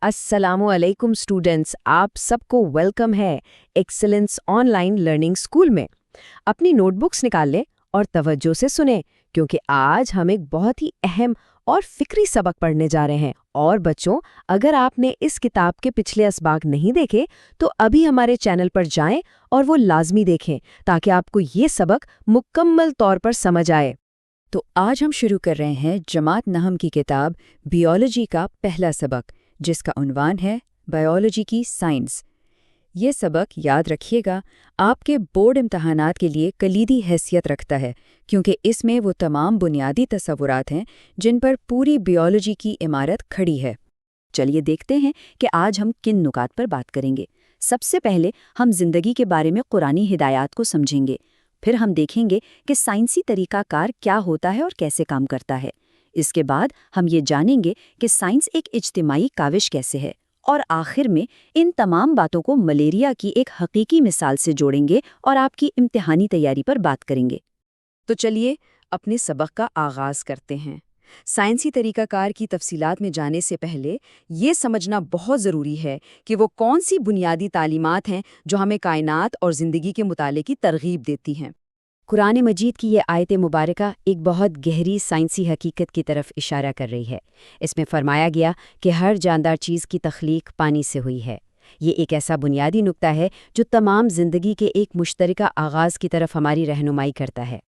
अस्सलाम वालेकुम स्टूडेंट्स, आप सबको वेलकम है एक्सीलेंस ऑनलाइन लर्निंग स्कूल में। अपनी नोटबुक्स निकाल लें और तवज्जो से सुनें, क्योंकि आज हम एक बहुत ही अहम और फिक्री सबक पढ़ने जा रहे हैं। और बच्चों, अगर आपने इस किताब के पिछले असबाक नहीं देखे तो अभी हमारे चैनल पर जाएं और वो लाजमी देखें, ताकि आपको ये सबक मुकम्मल तौर पर समझ आए। तो आज हम शुरू कर रहे हैं जमात नहम की किताब बियोलॉजी का पहला सबक, जिसका उन्वान है बायोलॉजी की साइंस। ये सबक, याद रखिएगा, आपके बोर्ड इम्तहानात के लिए कलीदी हैसियत रखता है, क्योंकि इसमें वो तमाम बुनियादी तसव्वुरात हैं जिन पर पूरी बियोलॉजी की इमारत खड़ी है। चलिए देखते हैं कि आज हम किन नुकात पर बात करेंगे। सबसे पहले हम जिंदगी के बारे में कुरानी हिदायत को समझेंगे। फिर हम देखेंगे कि साइंसी तरीकाकार क्या होता है और कैसे काम करता है। इसके बाद हम ये जानेंगे कि साइंस एक इज्तिमाई काविश कैसे है। और आखिर में इन तमाम बातों को मलेरिया की एक हकीकी मिसाल से जोड़ेंगे और आपकी इम्तिहानी तैयारी पर बात करेंगे। तो चलिए अपने सबक का आगाज करते हैं। साइंसी तरीकाकार की तफसीलात में जाने से पहले ये समझना बहुत ज़रूरी है कि वो कौन सी बुनियादी तालीमात हैं जो हमें कायनात और ज़िंदगी के मुताले की तरगीब देती हैं। कुरान मजीद की ये आयत मुबारका एक बहुत गहरी साइंसी हकीकत की तरफ इशारा कर रही है। इसमें फरमाया गया कि हर जानदार चीज़ की तख्लीक पानी से हुई है। ये एक ऐसा बुनियादी नुक्ता है जो तमाम ज़िंदगी के एक मुश्तरका आगाज़ की तरफ हमारी रहनुमाई करता है।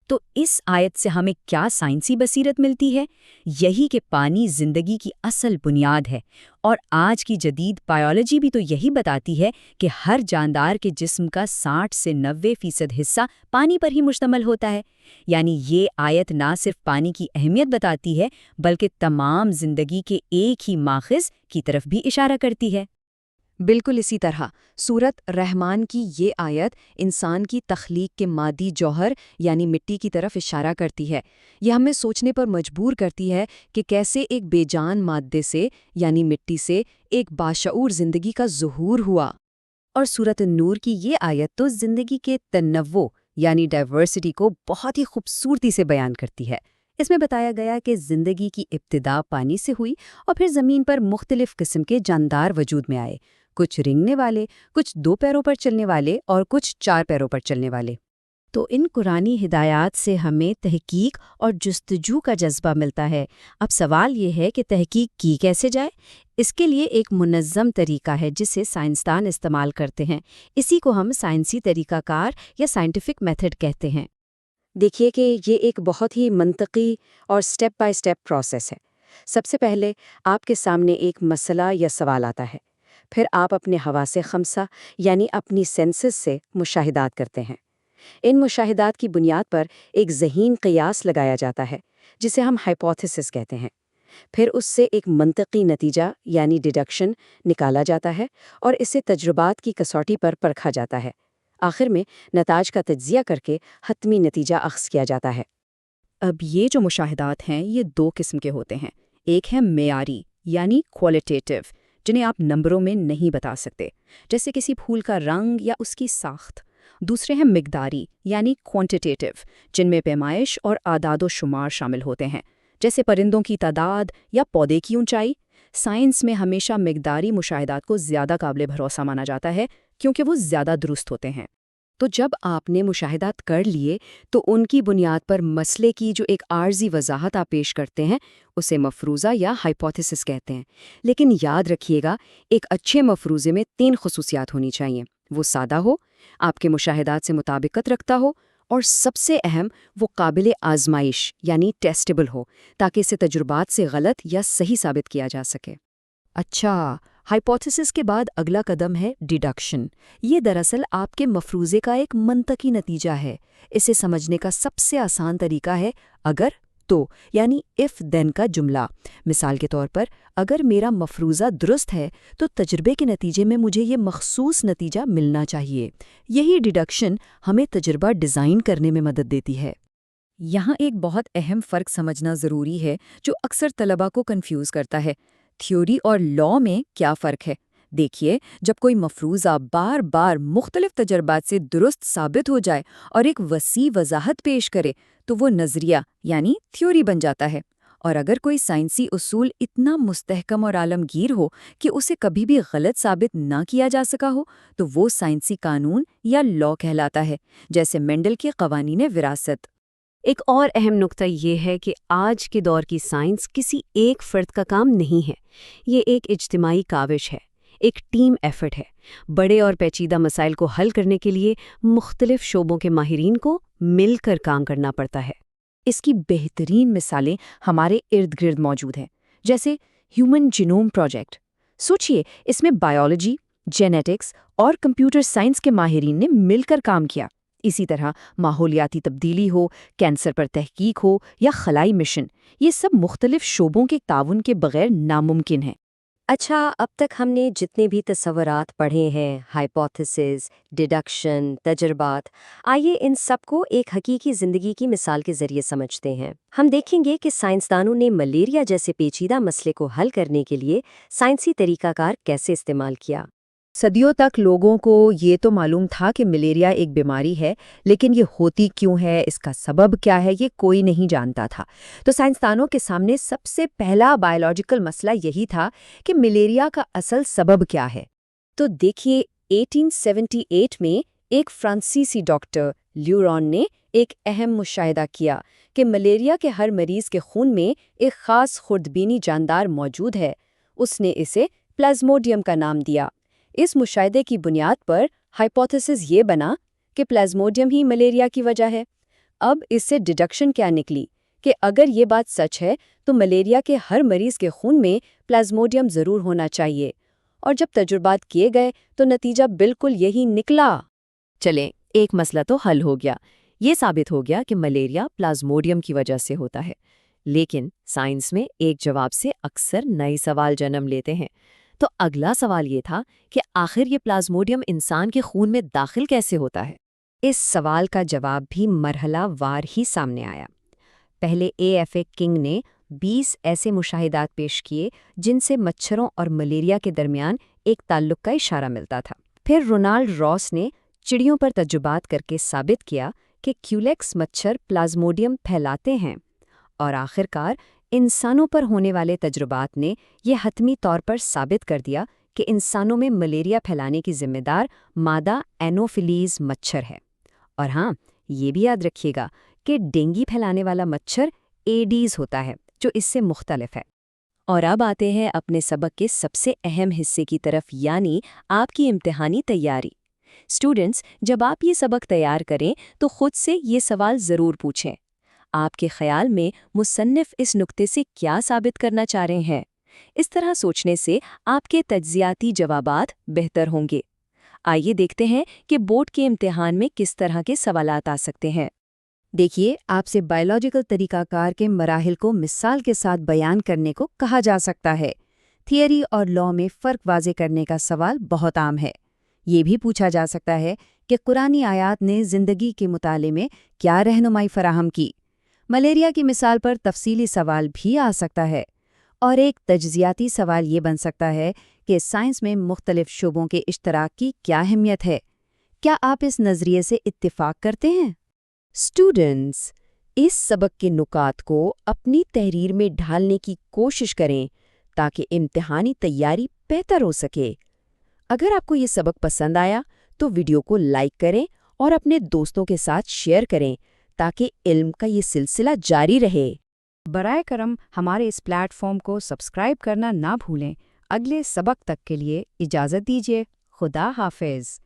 तो इस आयत से हमें क्या साइंसी बसीरत मिलती है? यही कि पानी जिंदगी की असल बुनियाद है। और आज की जदीद बायोलॉजी भी तो यही बताती है कि हर जानदार के जिस्म का 60 से 90% हिस्सा पानी पर ही मुश्तमल होता है। यानी ये आयत ना सिर्फ पानी की अहमियत बताती है, बल्कि तमाम जिंदगी के एक ही माखिज की तरफ भी इशारा करती है। बिल्कुल इसी तरह सूरत रहमान की ये आयत इंसान की तख्लीक के मादी जौहर यानी मिट्टी की तरफ इशारा करती है। यह हमें सोचने पर मजबूर करती है कि कैसे एक बेजान मादे से यानी मिट्टी से एक बाशऊर जिंदगी का ज़ुहूर हुआ। और सूरत नूर की ये आयत तो जिंदगी के तन्वो यानी डाइवर्सिटी को बहुत ही खूबसूरती से बयान करती है। इसमें बताया गया कि जिंदगी की इब्तिदा पानी से हुई और फिर ज़मीन पर मुख्तलिफ किस्म के जानदार वजूद में आए। कुछ रेंगने वाले, कुछ 2 पैरों पर चलने वाले और कुछ 4 पैरों पर चलने वाले। तो इन कुरानी हिदायत से हमें तहकीक और जुस्तजू का जज्बा मिलता है। अब सवाल ये है कि तहकीक की कैसे जाए? इसके लिए एक मुनज़्ज़म तरीका है जिसे साइंसदान इस्तेमाल करते हैं। इसी को हम साइंसी तरीकाकार या साइंटिफिक मेथड कहते हैं। देखिए कि ये एक बहुत ही मंतकी और स्टेप बाय स्टेप प्रोसेस है। सबसे पहले आपके सामने एक मसला या सवाल आता है। फिर आप अपने हवासे खमसा यानी अपनी सेंसेस से मुशाहिदात करते हैं। इन मुशाहिदात की बुनियाद पर एक ज़हीन क़ियास लगाया जाता है, जिसे हम हाइपोथेसिस कहते हैं। फिर उससे एक मंतकी नतीजा यानी डिडक्शन निकाला जाता है और इसे तजुर्बात की कसौटी पर परखा जाता है। आखिर में नताज का तज्जिया करके हतमी नतीजा अख्ज़ किया जाता है। अब ये जो मुशाहिदात हैं, ये 2 किस्म के होते हैं। एक है मेयारी यानी क्वालिटेटिव, जिन्हें आप नंबरों में नहीं बता सकते, जैसे किसी फूल का रंग या उसकी साख्त। दूसरे हैं मिकदारी यानी क्वांटिटेटिव, जिनमें पैमाइश और आदादो शुमार शामिल होते हैं, जैसे परिंदों की तादाद या पौधे की ऊंचाई। साइंस में हमेशा मिकदारी मुशाहिदात को ज़्यादा काबिल भरोसा माना जाता है, क्योंकि वो ज़्यादा दुरुस्त होते हैं। तो जब आपने मुशाहिदात कर लिए तो उनकी बुनियाद पर मसले की जो एक आर्जी वजाहत आप पेश करते हैं, उसे मफरूज़ा या हाइपोथेसिस कहते हैं। लेकिन याद रखिएगा, एक अच्छे मफरूज़े में 3 खसूसियात होनी चाहिए। वो सादा हो, आपके मुशाहिदात से मुताबिकत रखता हो, और सबसे अहम, वो काबिल आजमाइश यानी टेस्टेबल हो, ताकि इसे तजुर्बात से गलत या सही साबित किया जा सके। अच्छा, हाइपोथेसिस के बाद अगला कदम है डिडक्शन। ये दरअसल आपके मफरूज़े का एक मंतकी नतीजा है। इसे समझने का सबसे आसान तरीका है अगर तो यानी इफ़ देन का जुमला। मिसाल के तौर पर, अगर मेरा मफरूज़ा दुरुस्त है तो तजुर्बे के नतीजे में मुझे ये मखसूस नतीजा मिलना चाहिए। यही डिडक्शन हमें तजुर्बा डिज़ाइन करने में मदद देती है। यहाँ एक बहुत अहम फ़र्क समझना ज़रूरी है जो अक्सर तलबा को कंफ्यूज करता है। थ्योरी और लॉ में क्या फ़र्क है? देखिए, जब कोई मफरूज़ा बार बार मुख्तलिफ तजर्बात से दुरुस्त साबित हो जाए और एक वसी वजाहत पेश करे, तो वो नज़रिया यानी थ्योरी बन जाता है। اور اگر کوئی سائنسی اصول اتنا مستحکم اور عالمگیر ہو کہ اسے کبھی بھی غلط ثابت نہ کیا جا سکا ہو تو وہ سائنسی قانون یا لا کہلاتا ہے، جیسے مینڈل کے قوانین وراثت۔ ایک اور اہم نقطہ یہ ہے کہ آج کے دور کی سائنس کسی ایک فرد کا کام نہیں ہے، یہ ایک اجتماعی کاوش ہے، ایک ٹیم ایفرٹ ہے۔ بڑے اور پیچیدہ مسائل کو حل کرنے کے لیے مختلف شعبوں کے ماہرین کو مل کر کام کرنا پڑتا ہے۔ اس کی بہترین مثالیں ہمارے ارد گرد موجود ہیں، جیسے ہیومن جینوم پروجیکٹ۔ سوچئے، اس میں بائیولوجی، جینیٹکس اور کمپیوٹر سائنس کے ماہرین نے مل کر کام کیا۔ اسی طرح ماحولیاتی تبدیلی ہو، کینسر پر تحقیق ہو یا خلائی مشن، یہ سب مختلف شعبوں کے تعاون کے بغیر ناممکن ہے۔ اچھا، اب تک ہم نے جتنے بھی تصورات پڑھے ہیں، ہائپوتھیسز، ڈیڈکشن، تجربات، آئیے ان سب کو ایک حقیقی زندگی کی مثال کے ذریعے سمجھتے ہیں۔ ہم دیکھیں گے کہ سائنسدانوں نے ملیریا جیسے پیچیدہ مسئلے کو حل کرنے کے لیے سائنسی طریقہ کار کیسے استعمال کیا۔ صدیوں تک لوگوں کو یہ تو معلوم تھا کہ ملیریا ایک بیماری ہے، لیکن یہ ہوتی کیوں ہے، اس کا سبب کیا ہے، یہ کوئی نہیں جانتا تھا۔ تو سائنسدانوں کے سامنے سب سے پہلا بائیولوجیکل مسئلہ یہی تھا کہ ملیریا کا اصل سبب کیا ہے۔ تو دیکھیے، 1878 میں ایک فرانسیسی ڈاکٹر لیوران نے ایک اہم مشاہدہ کیا کہ ملیریا کے ہر مریض کے خون میں ایک خاص خوردبینی جاندار موجود ہے۔ اس نے اسے پلازموڈیم کا نام دیا۔ اس مشاہدے کی بنیاد پر ہائپوتھیسس یہ بنا کہ پلازموڈیم ہی ملیریا کی وجہ ہے۔ اب اس سے ڈیڈکشن کیا نکلی کہ اگر یہ بات سچ ہے تو ملیریا کے ہر مریض کے خون میں پلازموڈیم ضرور ہونا چاہیے، اور جب تجربات کیے گئے تو نتیجہ بالکل یہی نکلا۔ چلیں، ایک مسئلہ تو حل ہو گیا، یہ ثابت ہو گیا کہ ملیریا پلازموڈیم کی وجہ سے ہوتا ہے۔ لیکن سائنس میں ایک جواب سے اکثر نئے سوال جنم لیتے ہیں۔ تو اگلا سوال یہ تھا کہ آخر یہ پلازموڈیم انسان کے خون میں داخل کیسے ہوتا ہے؟ اس سوال کا جواب بھی مرحلہ وار ہی سامنے آیا۔ پہلے A.F.A. کنگ نے 20 ایسے مشاہدات پیش کیے جن سے مچھروں اور ملیریا کے درمیان ایک تعلق کا اشارہ ملتا تھا۔ پھر رونالڈ راس نے چڑیوں پر تجربات کر کے ثابت کیا کہ کیولیکس مچھر پلازموڈیم پھیلاتے ہیں، اور آخرکار انسانوں پر ہونے والے تجربات نے یہ حتمی طور پر ثابت کر دیا کہ انسانوں میں ملیریا پھیلانے کی ذمہ دار مادہ اینوفیلیز مچھر ہے۔ اور ہاں، یہ بھی یاد رکھیے گا کہ ڈینگی پھیلانے والا مچھر ایڈیز ہوتا ہے، جو اس سے مختلف ہے۔ اور اب آتے ہیں اپنے سبق کے سب سے اہم حصے کی طرف، یعنی آپ کی امتحانی تیاری۔ اسٹوڈنٹس، جب آپ یہ سبق تیار کریں تو خود سے یہ سوال ضرور پوچھیں، آپ کے خیال میں مصنف اس نقطے سے کیا ثابت کرنا چاہ رہے ہیں؟ اس طرح سوچنے سے آپ کے تجزیاتی جوابات بہتر ہوں گے۔ آئیے دیکھتے ہیں کہ بورڈ کے امتحان میں کس طرح کے سوالات آ سکتے ہیں۔ دیکھیے، آپ سے بائیولوجیکل طریقہ کار کے مراحل کو مثال کے ساتھ بیان کرنے کو کہا جا سکتا ہے۔ تھیوری اور لا میں فرق واضح کرنے کا سوال بہت عام ہے۔ یہ بھی پوچھا جا سکتا ہے کہ قرآنی آیات نے زندگی کے مطالعے میں کیا رہنمائی فراہم کی۔ ملیریا کی مثال پر تفصیلی سوال بھی آ سکتا ہے۔ اور ایک تجزیاتی سوال یہ بن سکتا ہے کہ سائنس میں مختلف شعبوں کے اشتراک کی کیا اہمیت ہے؟ کیا آپ اس نظریے سے اتفاق کرتے ہیں؟ اسٹوڈنٹس، اس سبق کے نکات کو اپنی تحریر میں ڈھالنے کی کوشش کریں تاکہ امتحانی تیاری بہتر ہو سکے۔ اگر آپ کو یہ سبق پسند آیا تو ویڈیو کو لائک کریں اور اپنے دوستوں کے ساتھ شیئر کریں تاکہ علم کا یہ سلسلہ جاری رہے۔ برائے کرم ہمارے اس پلیٹ فارم کو سبسکرائب کرنا نہ بھولیں۔ اگلے سبق تک کے لیے اجازت دیجیے۔ خدا حافظ۔